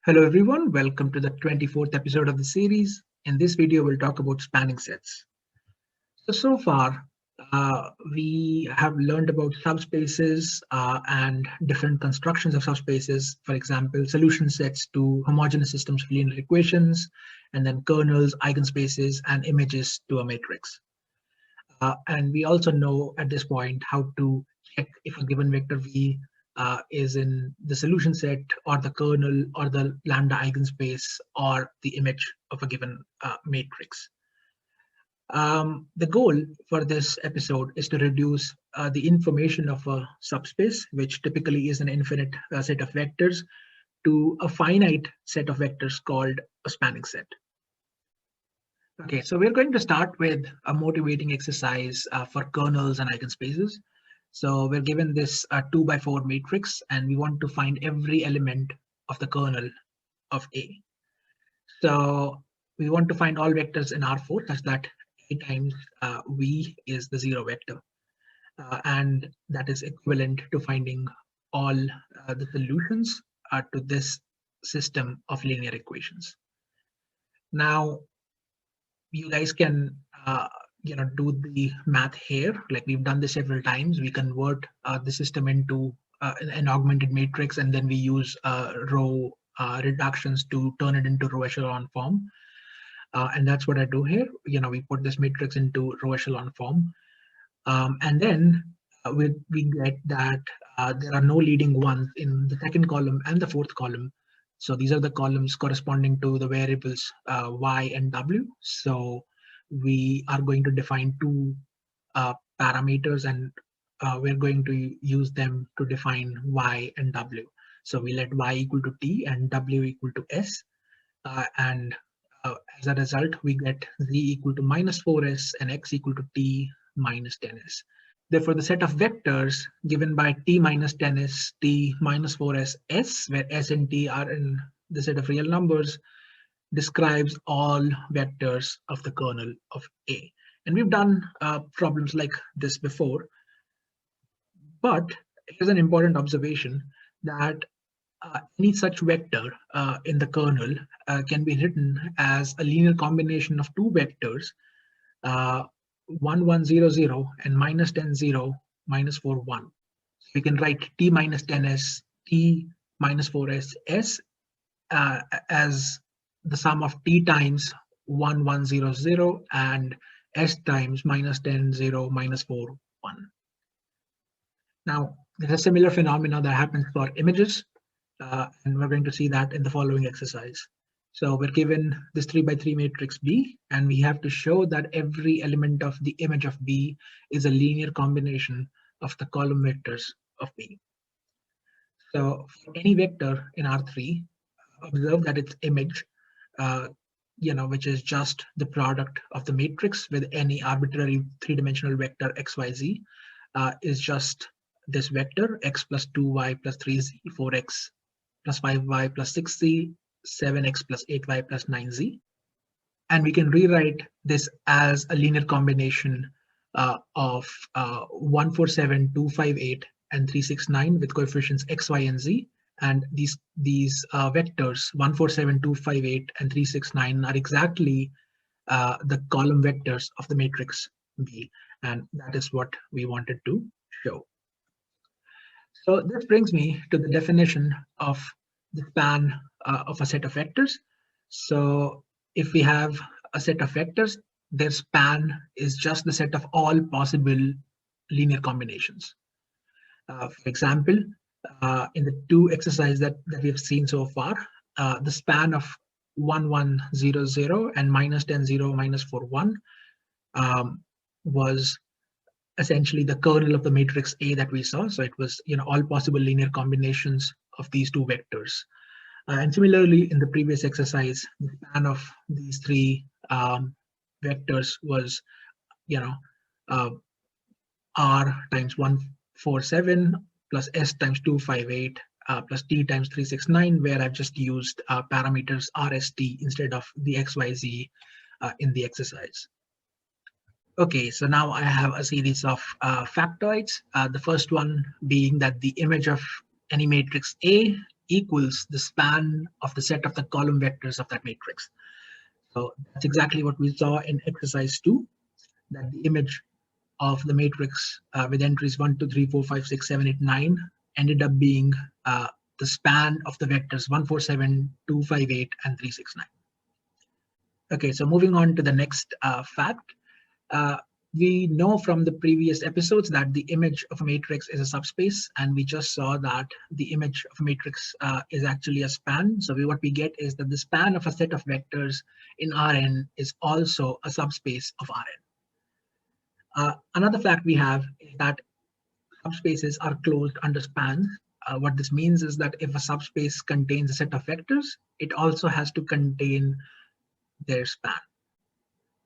Hello everyone, welcome to the 24th episode of the series. In this video, we'll talk about spanning sets. So far, we have learned about subspaces and different constructions of subspaces. For example, solution sets to homogeneous systems of linear equations, and then kernels, eigenspaces, and images to a matrix. And we also know at this point how to check if a given vector V is in the solution set or the kernel or the lambda eigenspace or the image of a given matrix. The goal for this episode is to reduce the information of a subspace, which typically is an infinite set of vectors, to a finite set of vectors called a spanning set. Okay, so we're going to start with a motivating exercise for kernels and eigenspaces. So we're given this 2x4 matrix, and we want to find every element of the kernel of A. So we want to find all vectors in R4 such that A times V is the zero vector. And that is equivalent to finding all the solutions to this system of linear equations. Now, you guys can do the math here. Like we've done this several times. We convert the system into an augmented matrix, and then we use row reductions to turn it into row echelon form. And that's what I do here. We put this matrix into row echelon form, and then we get that there are no leading ones in the second column and the fourth column. So these are the columns corresponding to the variables y and w. So we are going to define two parameters, and we're going to use them to define y and w. So we let y equal to t and w equal to s. And as a result, we get z equal to minus 4s and x equal to t minus 10s. Therefore, the set of vectors given by t minus 10s, t minus 4s, s, where s and t are in the set of real numbers, describes all vectors of the kernel of A. And we've done problems like this before. But here's an important observation that any such vector in the kernel can be written as a linear combination of two vectors, 1, 1, 0, 0, and minus 10, 0, minus 4, 1. So we can write t minus 10s, t minus 4s, s as the sum of t times 1, 1, 0, 0, and s times minus 10, 0, minus 4, 1. Now, there's a similar phenomena that happens for images, and we're going to see that in the following exercise. So we're given this 3x3 matrix B, and we have to show that every element of the image of B is a linear combination of the column vectors of B. So for any vector in R3, observe that its image, which is just the product of the matrix with any arbitrary three-dimensional vector xyz, is just this vector x plus 2y plus 3z, 4x plus 5y plus 6z, 7x plus 8y plus 9z. And we can rewrite this as a linear combination of 147, 258, and 369 with coefficients x, y, and z. And these vectors 147, 258, and 369 are exactly the column vectors of the matrix B, and that is what we wanted to show. So this brings me to the definition of the span of a set of vectors. So if we have a set of vectors, their span is just the set of all possible linear combinations. For example, in the two exercises that we have seen so far, the span of 1, 1, 0, 0 and minus 10, 0, minus 4, 1 was essentially the kernel of the matrix A that we saw. So it was all possible linear combinations of these two vectors. And similarly, in the previous exercise, the span of these three vectors was R times 147 plus S times 258 plus T times 369, where I've just used parameters RST instead of the XYZ in the exercise. Okay, so now I have a series of factoids. The first one being that the image of any matrix A equals the span of the set of the column vectors of that matrix. So that's exactly what we saw in exercise 2, that the image of the matrix with entries 1, 2, 3, 4, 5, 6, 7, 8, 9 ended up being the span of the vectors 1, 4, 7, 2, 5, 8, and 3, 6, 9. Okay, so moving on to the next fact. We know from the previous episodes that the image of a matrix is a subspace, and we just saw that the image of a matrix is actually a span. So what we get is that the span of a set of vectors in Rn is also a subspace of Rn. Another fact we have is that subspaces are closed under spans. What this means is that if a subspace contains a set of vectors, it also has to contain their span.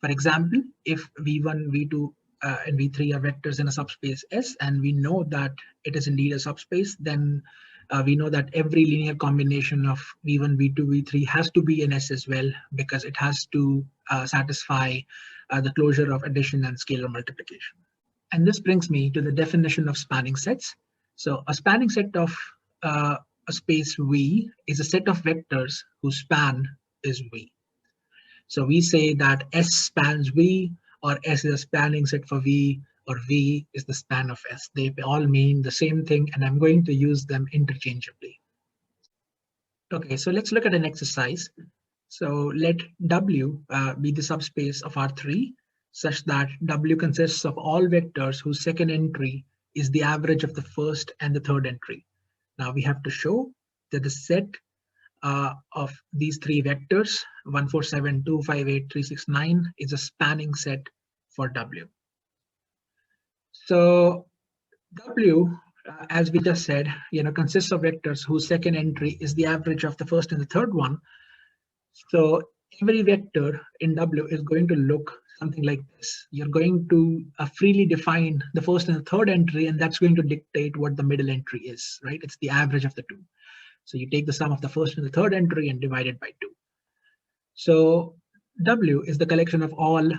For example, if v1, v2, and v3 are vectors in a subspace S, and we know that it is indeed a subspace, then we know that every linear combination of v1, v2, v3 has to be in S as well, because it has to satisfy the closure of addition and scalar multiplication. And this brings me to the definition of spanning sets. So a spanning set of a space V is a set of vectors whose span is V. So we say that S spans V, or S is a spanning set for V, or V is the span of S. They all mean the same thing, and I'm going to use them interchangeably. Okay, so let's look at an exercise. So let W be the subspace of R3, such that W consists of all vectors whose second entry is the average of the first and the third entry. Now we have to show that the set of these three vectors, 1, 4, 7, 2, 5, 8, 3, 6, 9, is a spanning set for W. So W, as we just said, consists of vectors whose second entry is the average of the first and the third one. So every vector in W is going to look something like this. You're going to freely define the first and the third entry, and that's going to dictate what the middle entry is, right? It's the average of the two. So you take the sum of the first and the third entry and divide it by 2. So W is the collection of all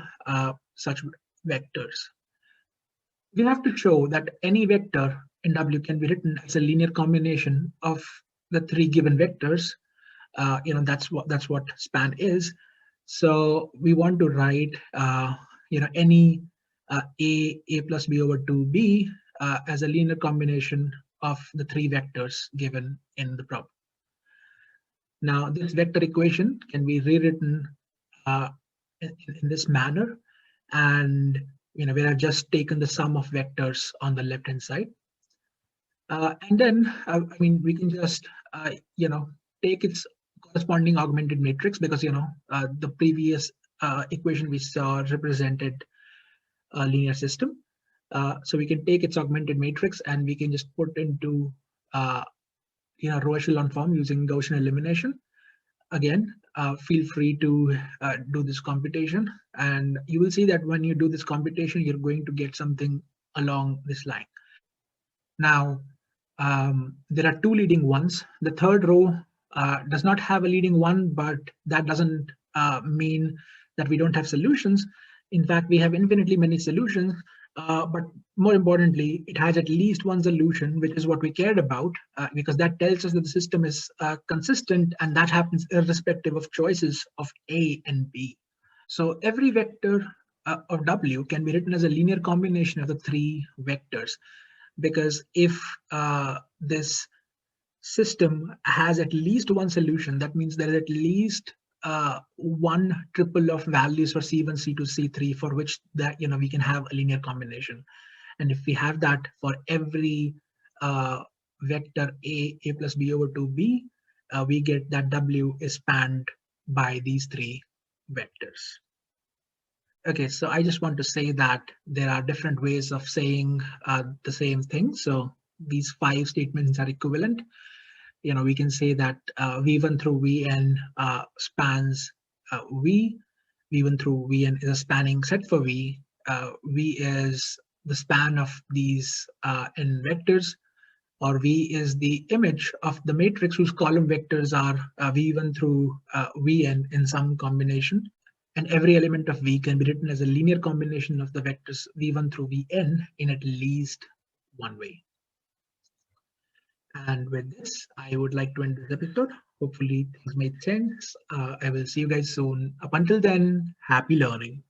such vectors. We have to show that any vector in W can be written as a linear combination of the three given vectors. That's what span is. So we want to write any a plus b over 2b as a linear combination of the three vectors given in the problem. Now this vector equation can be rewritten in this manner, and we have just taken the sum of vectors on the left hand side, and then we can just take its corresponding augmented matrix, because the previous equation we saw represented a linear system. So we can take its augmented matrix and we can just put into row echelon form using Gaussian elimination. Again, feel free to do this computation, and you will see that when you do this computation, you're going to get something along this line. Now, there are two leading ones. The third row does not have a leading one, but that doesn't mean that we don't have solutions. In fact, we have infinitely many solutions, but more importantly, it has at least one solution, which is what we cared about, because that tells us that the system is consistent, and that happens irrespective of choices of A and B. So every vector of W can be written as a linear combination of the three vectors, because if this system has at least one solution, that means there is at least one triple of values for C1, C2, C3 for which that we can have a linear combination. And if we have that for every vector A plus B over 2B, we get that W is spanned by these three vectors. Okay, so I just want to say that there are different ways of saying the same thing. So these 5 statements are equivalent. We can say that V1 through Vn spans V. V1 through Vn is a spanning set for V. V is the span of these n vectors, or V is the image of the matrix whose column vectors are V1 through Vn in some combination. And every element of V can be written as a linear combination of the vectors V1 through Vn in at least one way. And with this, I would like to end this episode. Hopefully, things made sense. I will see you guys soon. Up until then, happy learning.